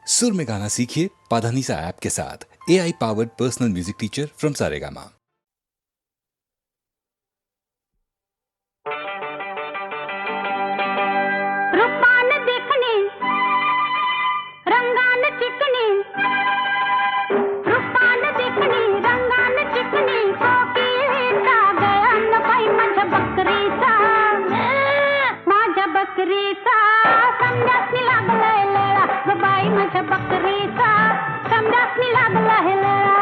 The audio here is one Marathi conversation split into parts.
सुर में गाना सीखिए पाधानीसा ऐप के साथ। AI powered personal music teacher from Saregama. रूपान देखणे रंगान चिकणी, रूपान देखणे रंगान चिकणी, कोकिळेचा गळ्यात बाई माझ्या बकरीचा, माझ्या बकरीचा समजासनी लागलाय लळा ग बाई माझ्या बकरीचा, समजासनी लागलाय लळा.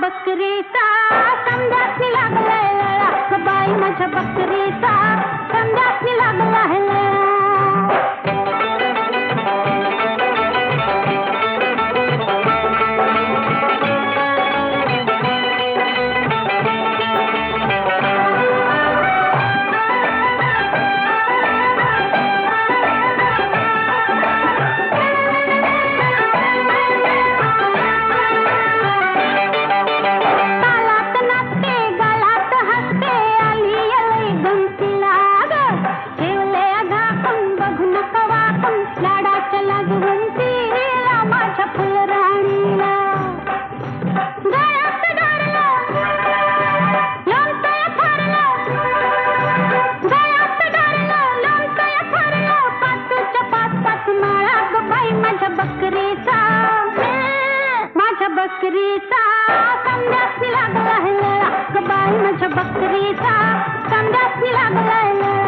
बकरीचा समजासनी लागलाय लळा ग बाई माझ्या बकरीचा, समजासनी लागलाय लळा. बकरीचा समजासनी लागलाय लळा ग बाई माझ्या बकरीचा, समजासनी लागलाय लळा.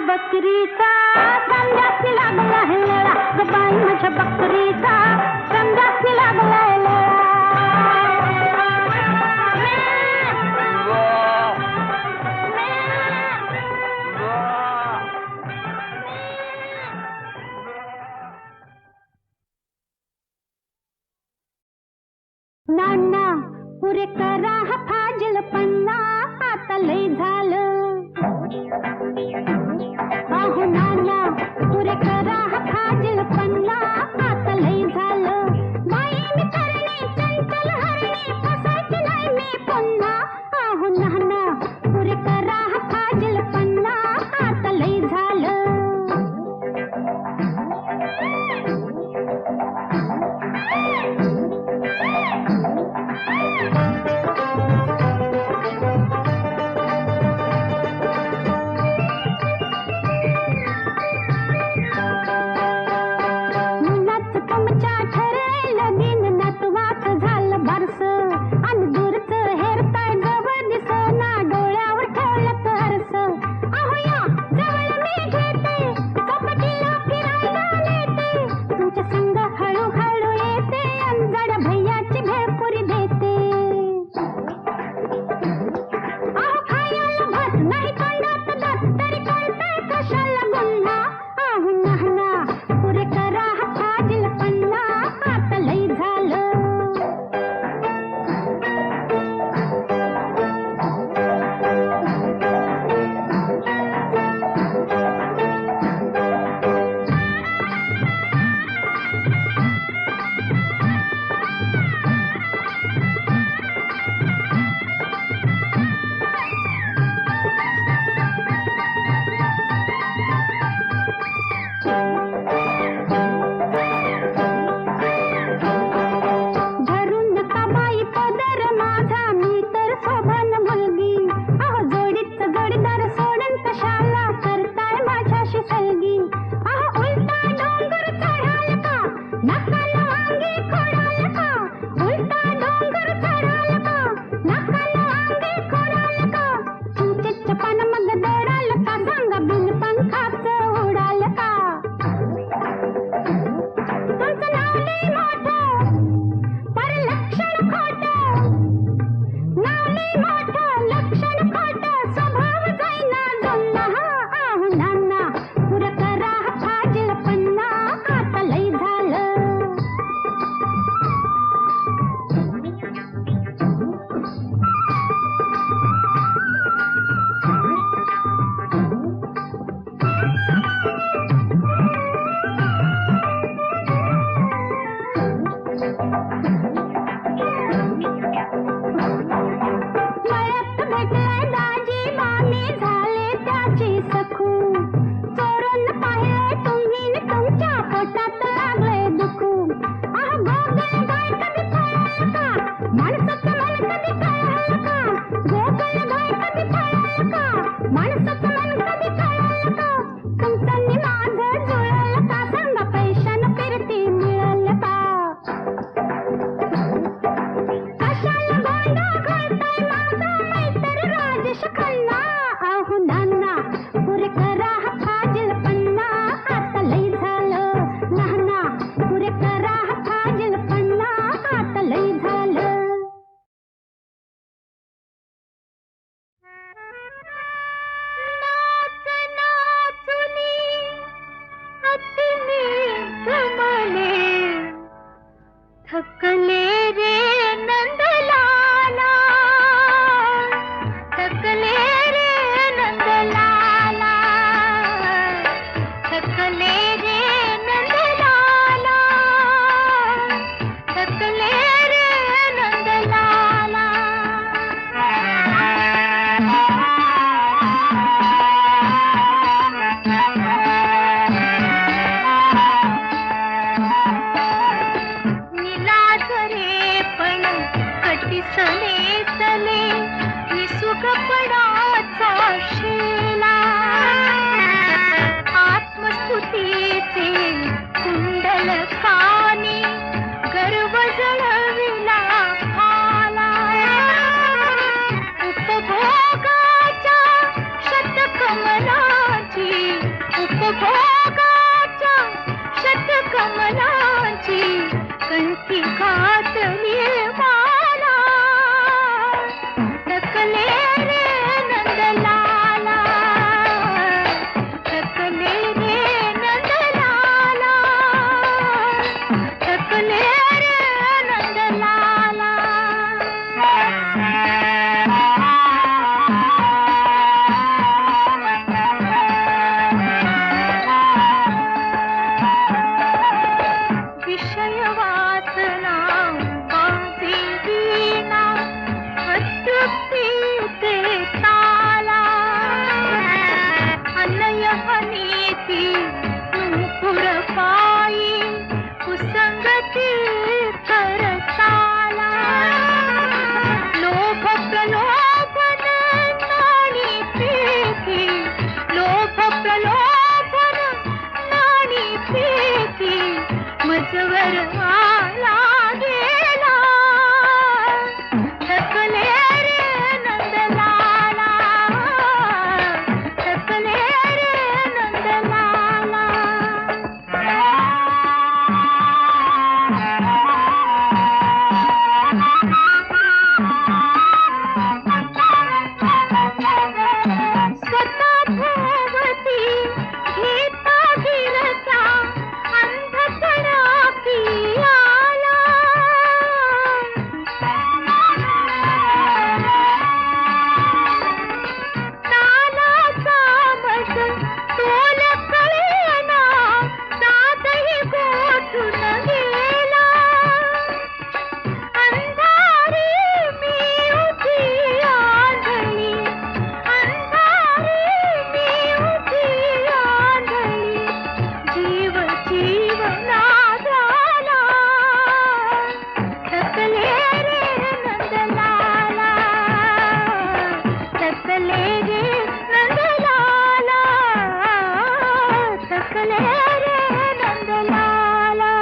बकरीचा समजासनी लागलाय लळा ग बाई माझ्या बकरीचा, समजासनी लागलाय लळा. नाना पुरे करा हा फाजल पन्ना, आता लय झालं. अहो नाना पुरे करा हा फाजल पन्ना, आता लय झालं. बाई मी करणे चंचल हरणे, फसायची नाही मी पुन्हा. अहो नाना पुरे करा हा फाजल पन्ना, आता लय झालं. थकले रे नंदलाला, थकले रे नंदलाला, थकले रे नंदलाला, थकले रे नंदलाला. सले सले निसुगपणाचा शेला, आत्मस्तुतीचे कुंडल कानी गर्व जळविला आला. उपभोगाच्या शतकमलाची, उपभोगाच्या शतकमलाची कंठी घातली थकले रे नंदलाला, थकले रे नंदलाला, थकले रे नंदलाला. विषय वासना बाजी वीणा अतृप्तीचे ताला, अनय अनीती नुपुर पायी कुसंगती करताला. लोभ प्रलोभन नाणी प्रीती, लोभ प्रलोभन नाणी प्रीती मजवर आला गेला. थकले रे नंदलाला, थकले रे नंदलाला. स्वतः भोवती घेता गिरता अंधपणा पियाला. तालाचा मज तोल कळेना, साधही गोठून गेला. अंधारी मी उभी आंधळी, अंधारी मी उभी आंधळी, जीव जीवना झाला. थकले रे नंदलाला, थकले रे नंदलाला, थकले रे नंदलाला.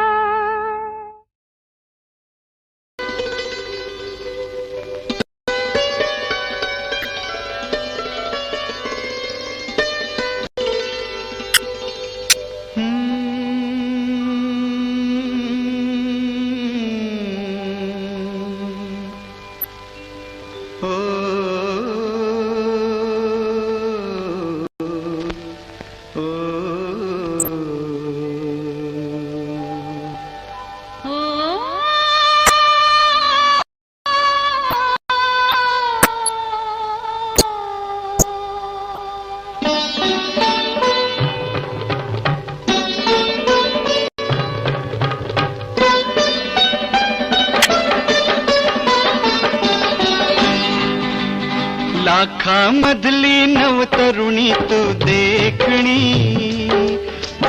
लाखामधली नवतरुणी तू देखणी,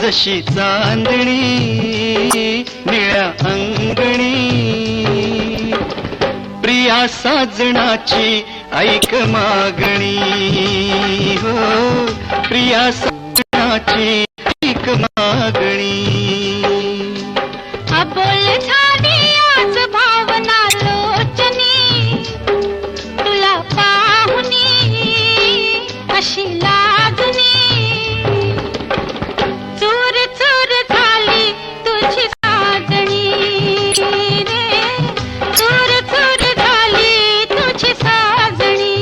जशी चांदणी निळ्या अंगणी. प्रिया साजणाची ऐक मागणी, हो प्रिया साजणाची ऐक मागणी. अबोल झाली आज भावना लोचनी, तुला पाहुनी अशी लागणी. चूर चूर झाली तुझी साजणी रे, चूर चूर झाली तुझी साजणी.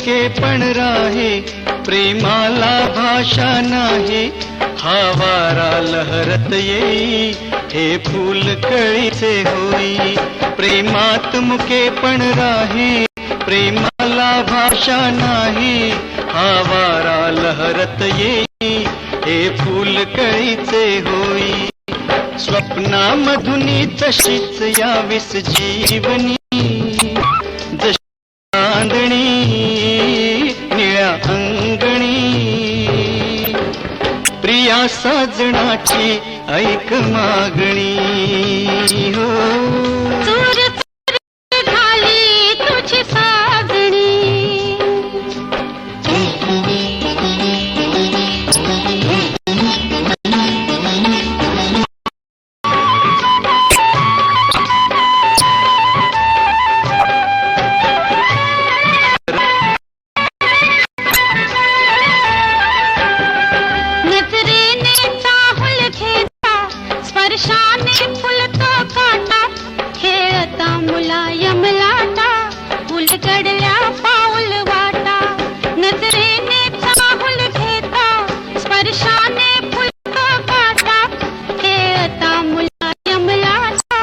मुके पण राहे, प्रेमाला भाषा नाही, हा वारा लहरत येई, हे फूल कळीचे होई. प्रेमात मुके पण राहे, प्रेमाला भाषा नाही, हा वारा लहरत येई, हे फूल कळीचे होई. स्वप्नामधुनी तशीच यावीस जीवनी, जशी चांदणी निळ्या अंगणी. प्रिया साजणाची ऐक मागणी हो. चूर चूर झाली तुझी साजणी. नजरेने चाहुल घेता, स्पर्शाने फुलतो काटा, खेळता मुलायम लाटा, उलगडल्या पाऊल वाटा. नजरेने चाहुल घेता, स्पर्शाने फुलतो काटा, खेळता मुलायम लाटा,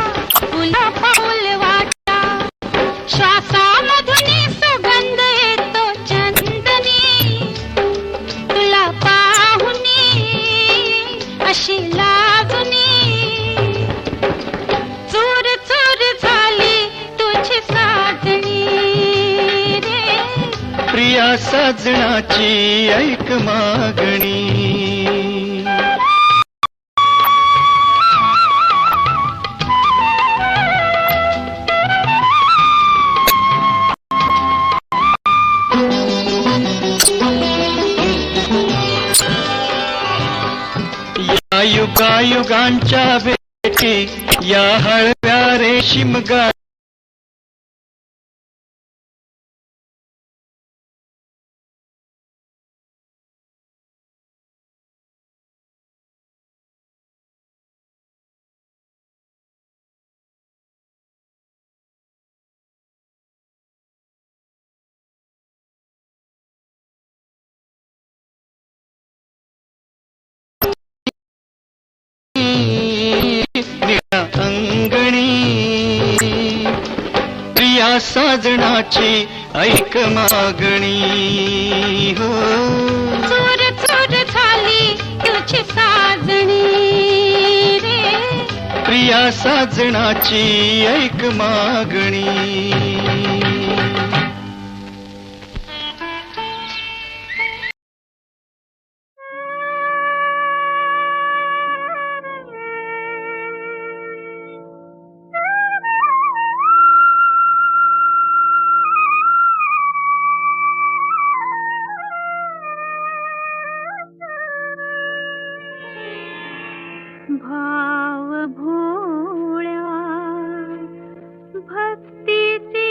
उला पाऊल वाटा. श्वासामधून सुगंध येतो चंदनी, तुला पाहुनी अशी लागुनी. चूर चूर झाली तुझी साजणी रे. प्रिया साजणाची ऐक मागणी. या युगायुगांच्या भेटी, या हळव्या रेशीम गा निळ्या अंगणी. प्रिया साजणाची ऐक मागणी हो. चूर चूर झाली तुझी साजणी रे. प्रिया साजणाची ऐक मागणी. भाव भोळ्या भक्तीची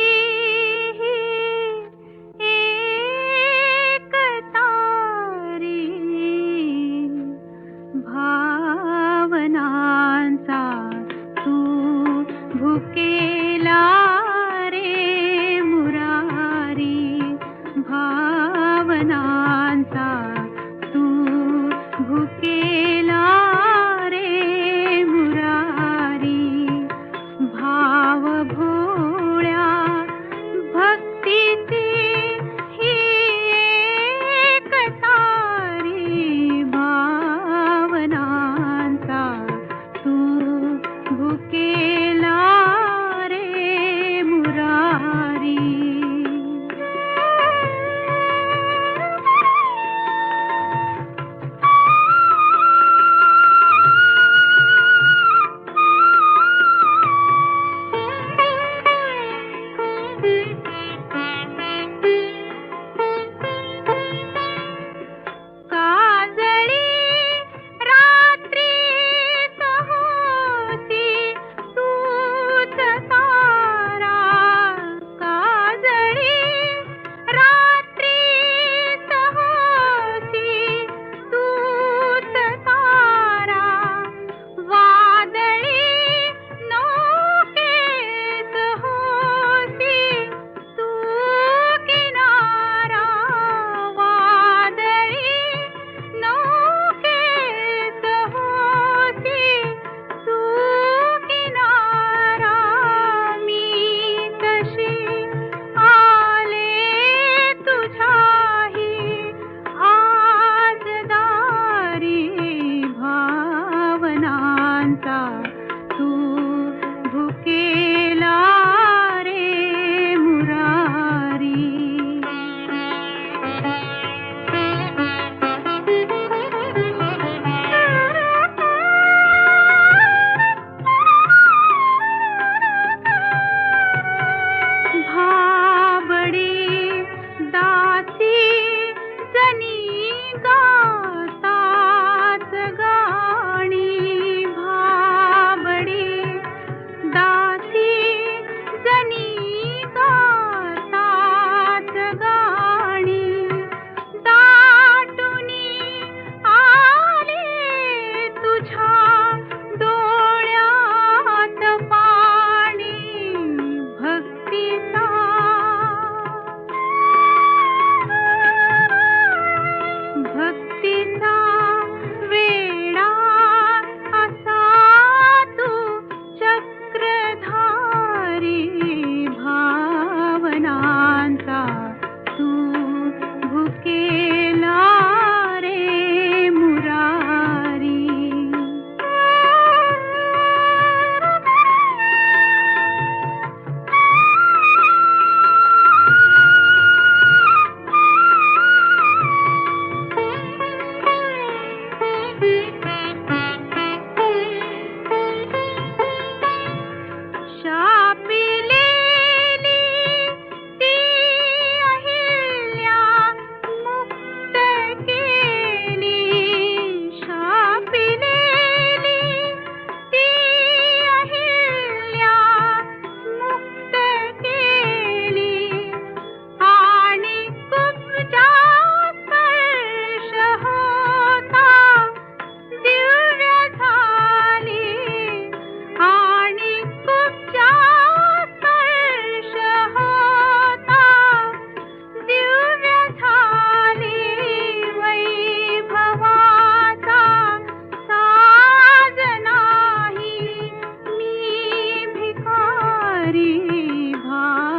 भावनांचा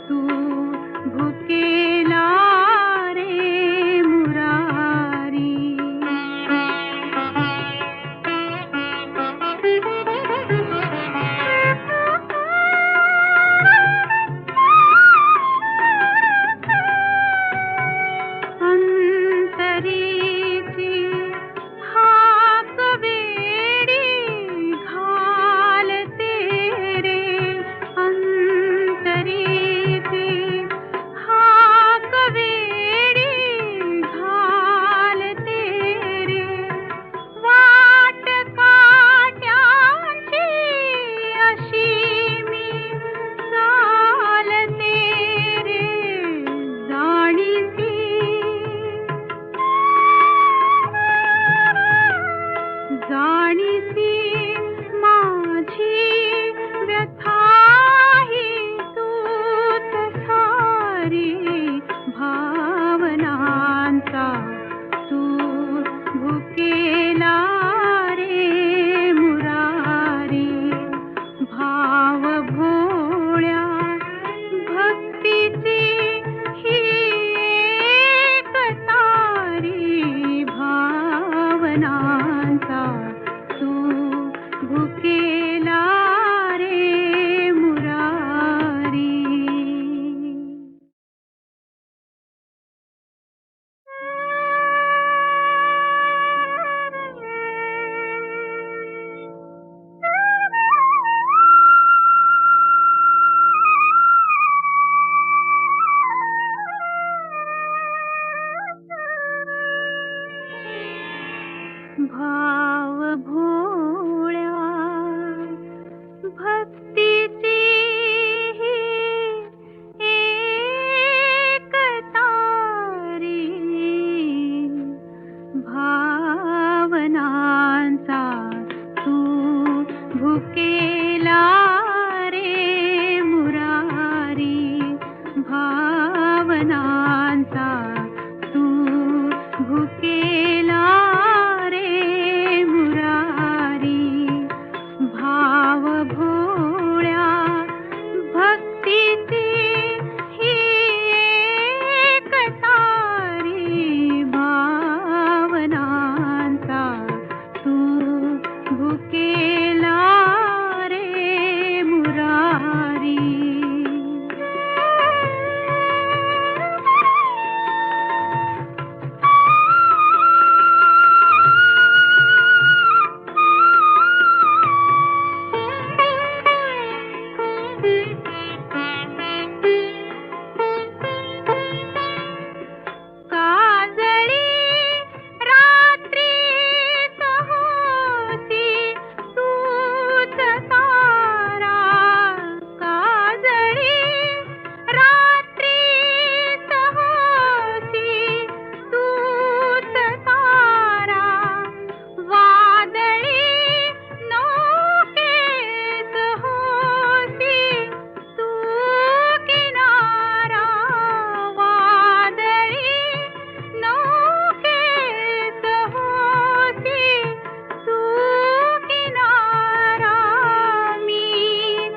तू भुकेला रे मुरारी. अंतरीची हाक वेडी घालते रे. अंतरीची हाक वेडी घालते रे. वाट काट्यांची अशी मी चालते रे जाणीती. जाणीती माझी व्यथा ही तूच सारी. भावनांचा तू भुकेला रे मुरारी. भाव भोळ्या भक्तीची ही एक तारी. भावनांचा तू भुकेला रे मुरारी. भाव भोळ्या भक्तीची ही एक तारी. भावनांचा तू भुकेला रे मुरारी. भावनांचा तू भुकेला रे मुरारी. भाव भोळ्या भक्तीची ही एक तारी. भावनांचा तू भुकेला रे मुरारी. काजळी रात्रीच होती तूच तारा. काजळी रात्रीच होती तूच तारा. वादळी नौकेत होती तू किनारा. वादळी नौकेत होती तू किनारा. मी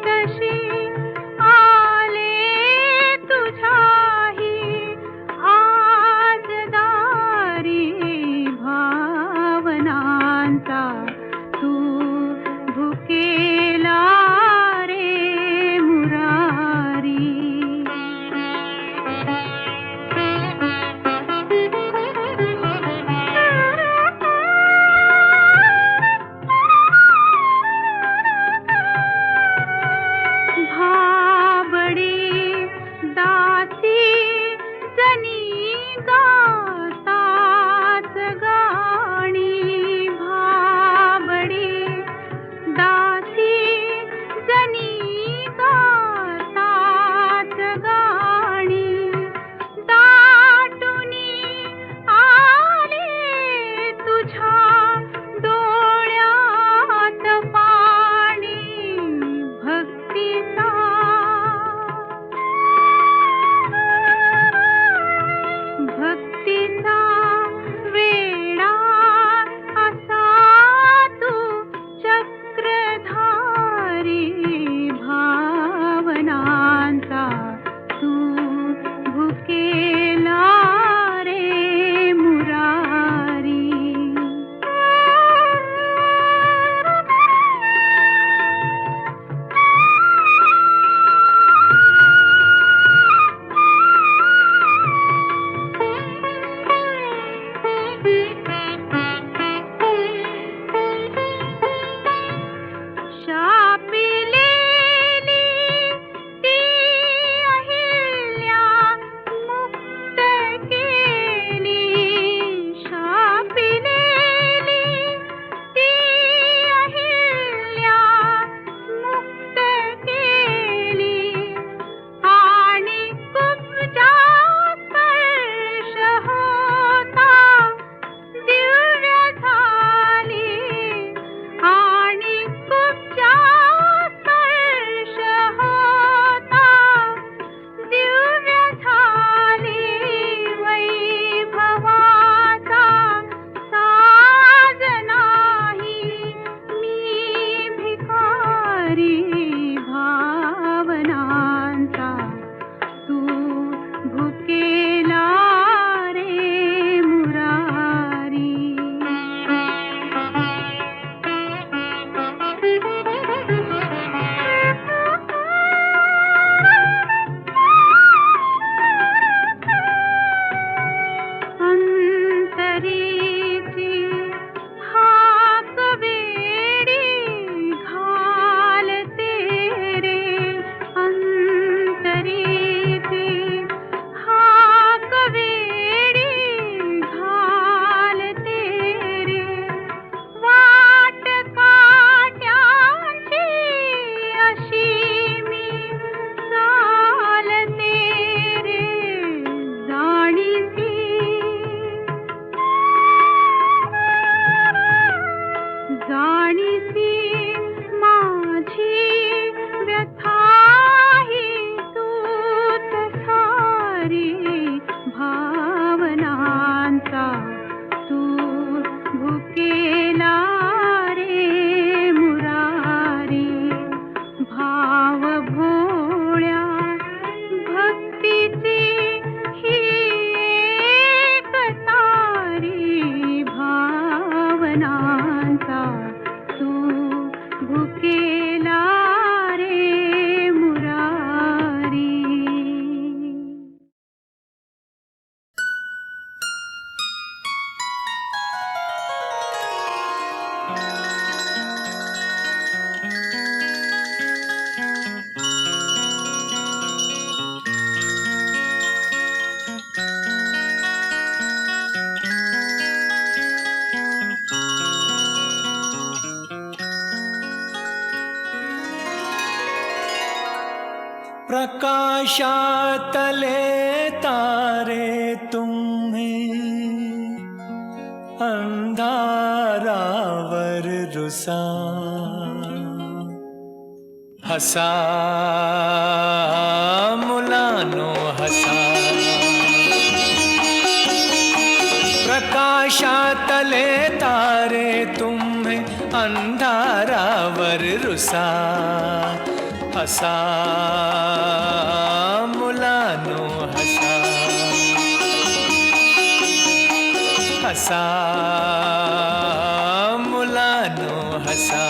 तशी आले तुझ्याही आज दारी. भावनांचा तू भुकेला रे मुरारी. भाबडी दासी जनी गातात गाणी. भाबडी दासी प्रकाशातले तारे तुम्हें अंधारावर रुसा हसा मुलानो हसा प्रकाशातले तारे तुम्हें अंधारावर रुसा हसा मुलानो हसा हसा मुलानो हसा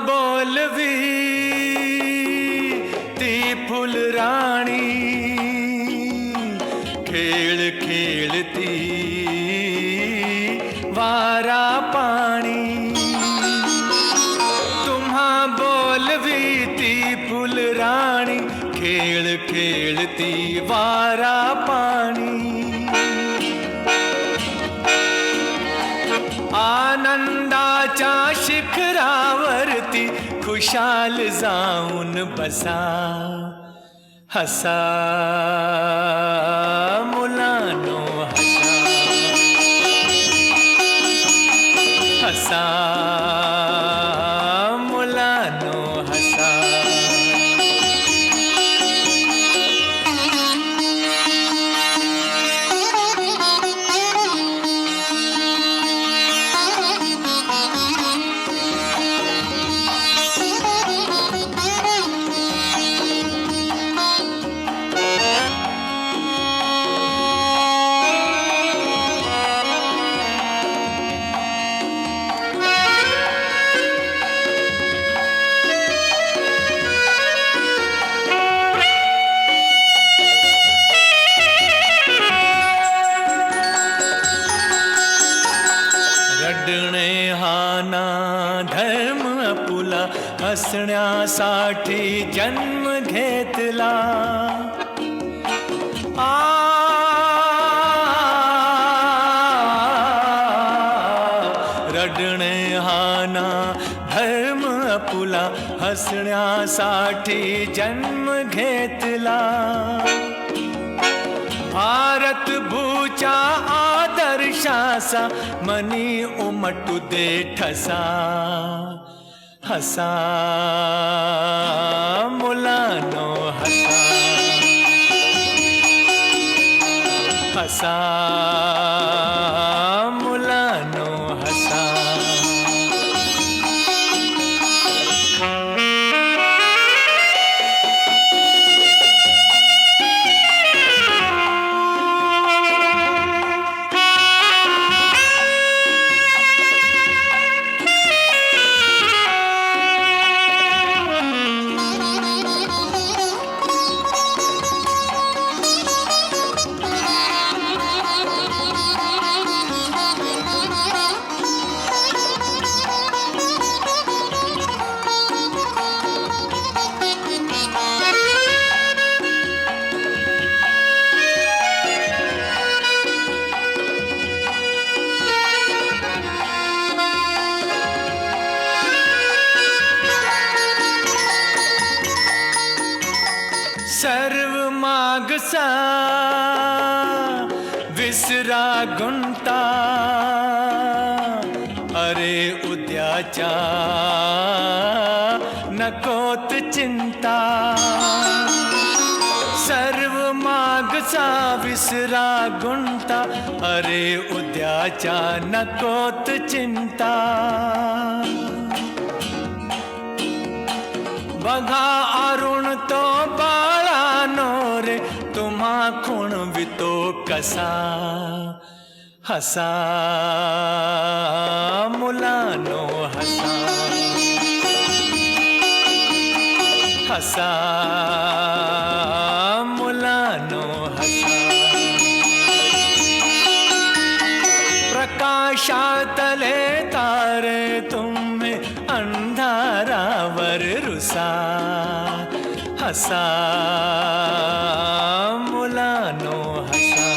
बोलवी ती फुल राणी खेळ खेळती वारा पाणी तुम्हा बोलवी ती फुल राणी खेळ खेळती वारा पाणी आनंदाच्या शिखरावरती खुशाल जाऊन बसा हसा मुलानो हसा हसा मुलानो हसा रडणे हा ना धर्म आपुला हसण्यासाठी जन्म घेतला रडणे हा ना धर्म आपुला हसण्यासाठी जन्म घेतला भारत भूच्या आदर्शासा मनी उमटू दे ठसा हसा मुलानो हसा हसा मुलानो हसा सर्व मागसा विसरा गुंता अरे उद्याच्या नकोत चिंता सर्व मागसा कसा विसरा गुंता अरे उद्याच्या नकोत चिंता बघा अरुण तो बाळानो रे तुम्हा खुणवितो कसा हसा मुलानो हसा हसा मुलानो हसा प्रकाशातले तारे तुम्ही अंधारावर रुसा हसा मुलानो हसा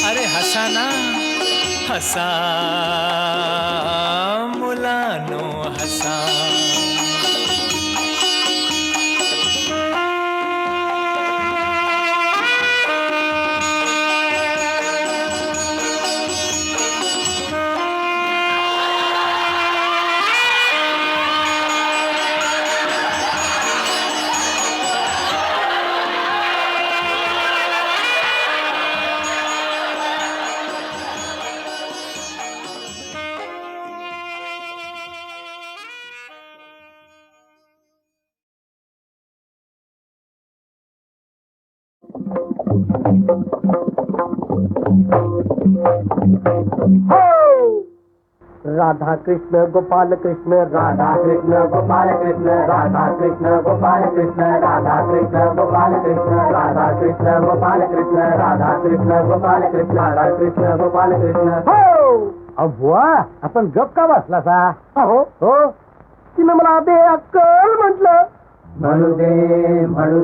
अरे हसा ना हसा मुलानो हसा राधा कृष्ण गोपाल कृष्ण राधा कृष्ण गोपाल कृष्ण राधा कृष्ण गोपाल कृष्ण राधा कृष्ण गोपाल कृष्ण राधा कृष्ण गोपाल कृष्ण राधा कृष्ण गोपाल कृष्ण राधा कृष्ण गोपाल कृष्ण हो अव्वा आपण गप का बसला सा हो हो तिनं मला दे अक्कल म्हटलं म्हणू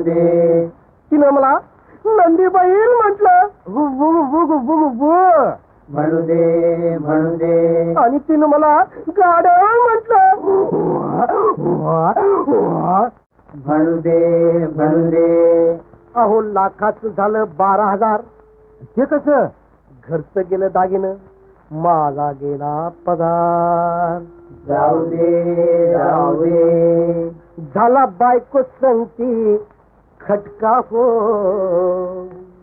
दे तिनं मला नंदी बैल म्हटलं म्हणू दे आणि तिनं मला गाढव म्हटलं म्हणू दे अहो लाखाचं झालं 12,000 हे कसं घरचं गेलं दागिनं माझा गेला पगार जाऊ दे झाला बायको संगती खटका हो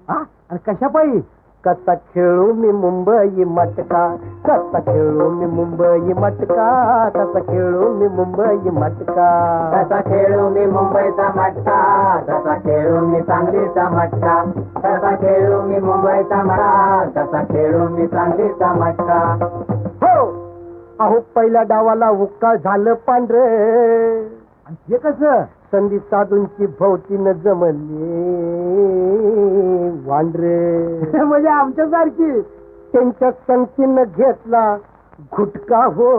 आणि कशा पायी कसा खेळू मी मुंबई मटका कसा खेळू मी मुंबई मटका कसा खेळू मी मुंबई मटका कसा खेळू मी मुंबईचा मटका कसा खेळू मी सांगलीचा मटका कसा खेळू मी मुंबईचा मटका कसा खेळू मी सांगलीचा मटका हो अहो पहिल्या डावाला उक्का झालं पांढरे हे कसं संधी साधूंची भोवतीनं जमली वांढरे म्हणजे आमच्यासारखी त्यांच्या संगतीनं घेतला घुटका हो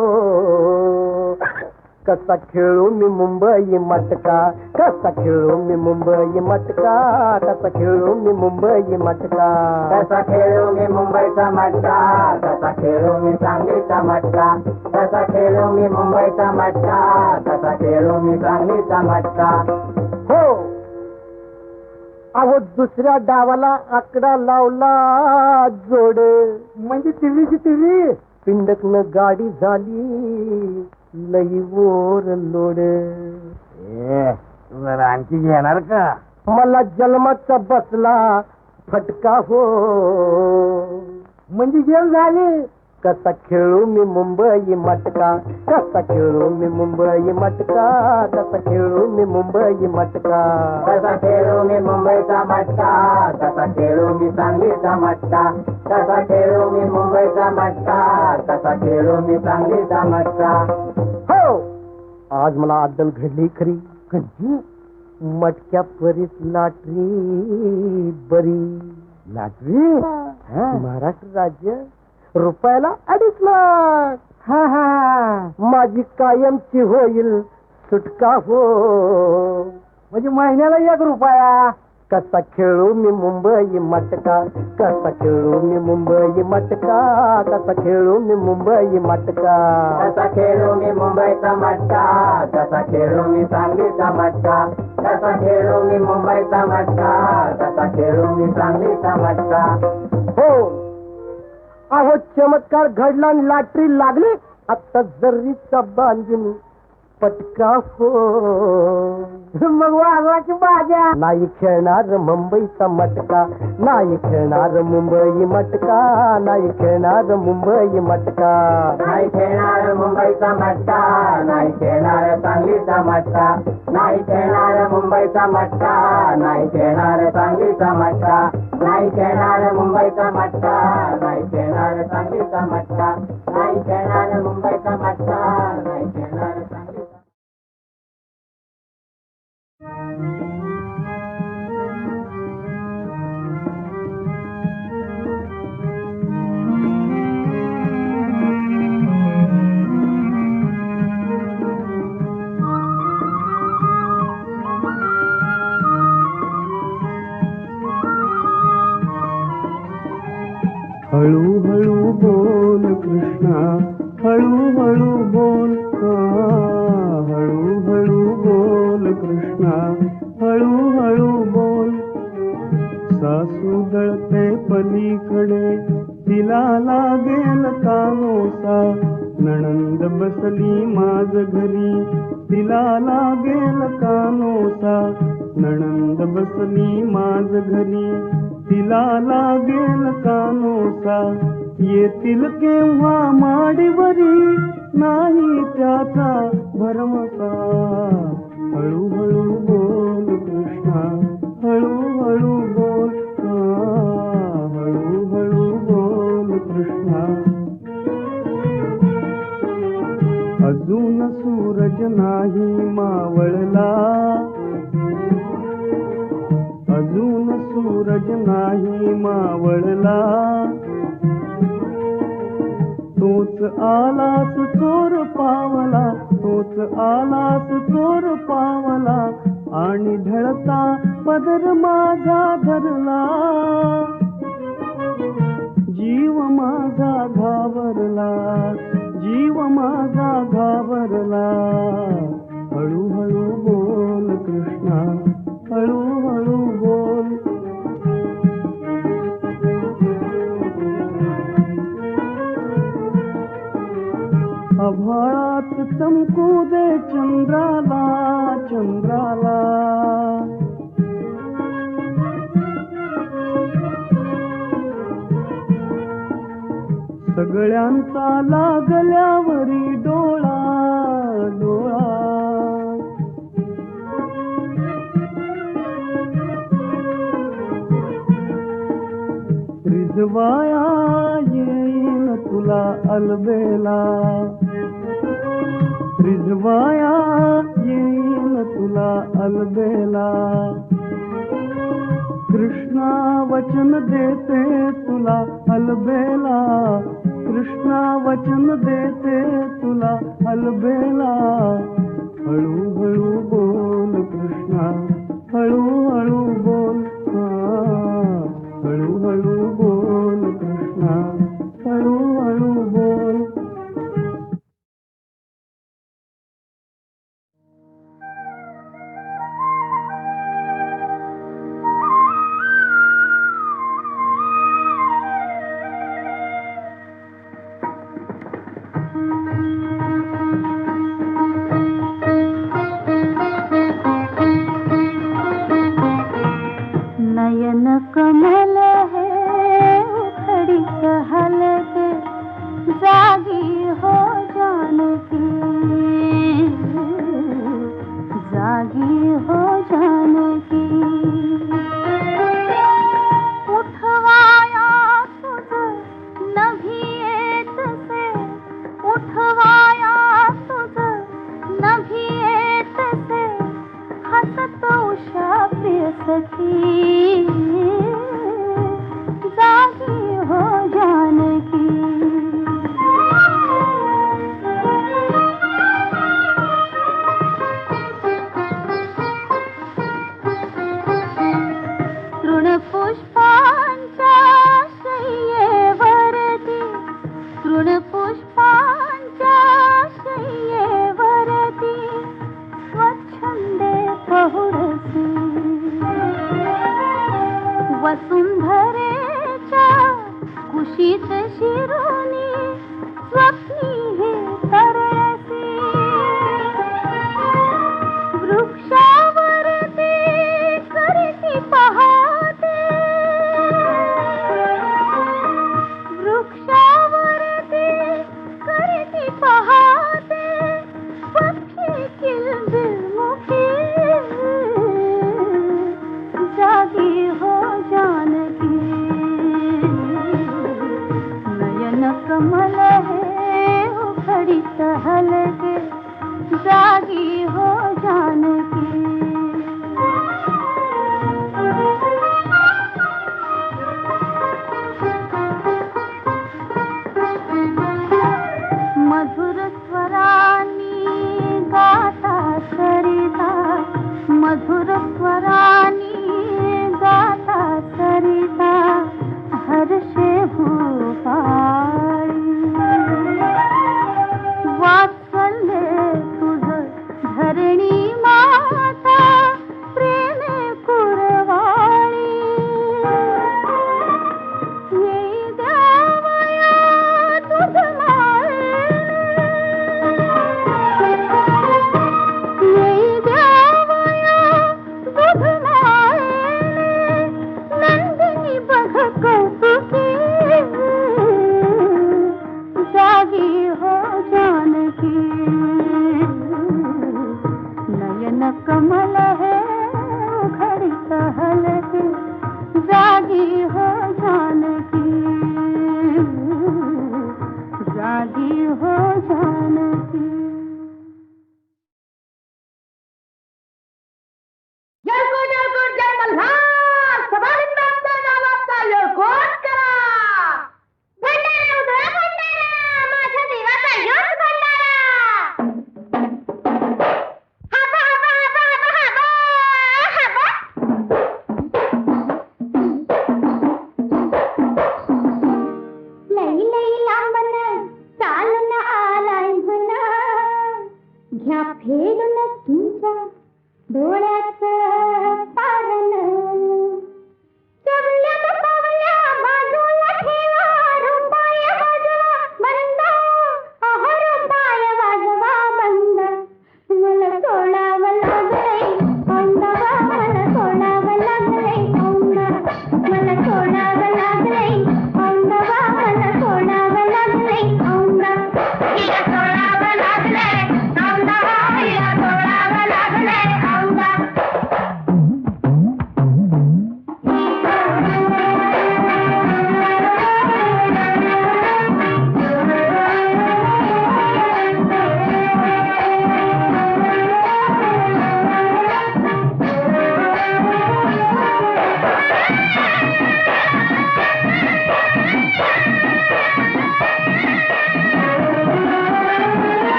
कसा खेळू मी मुंबई मटका कसा खेळू मी मुंबई मटका कसा खेळू मी मुंबई मटका कसा खेळू मी मुंबईचा मटका कसा खेळू मी सांगलीचा मटका कसा खेळू मी मुंबईचा मटका कसा खेळू मी सांगलीचा मटका हो अहो दुसऱ्या डावाला आकडा लावला जोड म्हणजे तिरी पिंडकन गाडी झाली लई वर लोड जरा आणखी घेणार का मला जन्माचा बसला फटका हो म्हणजे जेल झाली कसा खेळू मी मुंबई मटका कसा खेळू मी मुंबई मटका कसा खेळू मी मुंबई मटका कसा खेळू मी मुंबईचा मटका कसा खेळू मी सांगलीचा मटका कसा खेळू मी मुंबईचा मटका कसा खेळू मी सांगलीचा मटका हो आज मला अद्दल घडली खरी कधी मटक्या परीत लाटरी बरी लाटरी महाराष्ट्र राज्य रुपयाला 2.5 लाख माझी कायमची होईल सुटका हो म्हणजे महिन्याला 1 रुपया कसा खेळू मी मुंबई मटका कसा खेळू मी मुंबई मटका कसा खेळू मी मुंबई मटका कसा खेळू मी मुंबईचा मटका कसा खेळू मी सांगलीचा मटका कसा खेळू मी मुंबईचा मटका कसा खेळू मी सांगलीचा मटका हो अहो चमत्कार घडला आणि लाटरी लागली आता जर्रीचा बांधून पटका हो मग वाजवा की बाजा नाही खेळणार मुंबईचा मटका नाही खेळणार मुंबई मटका नाही खेळणार मुंबई मटका नाही खेळणार मुंबईचा मटका नाही खेळणार सांगलीचा मटका नाही खेळणार मुंबईचा मटका नाही खेळणार सांगलीचा मटका नाही खेळणार मुंबईचा मटका नाही खेळणार सांगलीचा मटका नाही खेळणार मुंबईचा मटका नाही खेळणार सांगलीचा हळूहळू बोल कृष्णा हळूहळू बोल हळूहळू बोल कृष्णा हळूहळू बोल सासू दळते पलीकडे तिला लागेल कानोसा नणंद बसली माझ घरी तिला लागेल कानोसा नणंद बसली माझ घरी तिला लागेल कानोसा येतील केव्हा माडीवरी नाही त्याचा भरमसा हळूहळू बोल कृष्णा हळूहळू बोल हळूहळू बोल कृष्णा अजून सूरज नाही मावळला अजून सूरज नाही मावळला तोच आलास चोर पावला तोच आलास चोर पावला आणि ढळता पदर माझा धरला जीव माझा घाबरला जीव माझा घाबरला हळूहळू बोल कृष्णा हळूहळू बोल आभाळात चमकू दे चंद्राला चंद्राला सगळ्यांचा लागल्यावरी डोळा डोळा रिझवाया येईन तुला अलबेला रिझवाया येईन तुला अलबेला कृष्णा वचन देते तुला अलबेला कृष्णा वचन देते तुला अलबेला हळूहळू बोल कृष्णा हळूहळू बोल हळूहळू बोल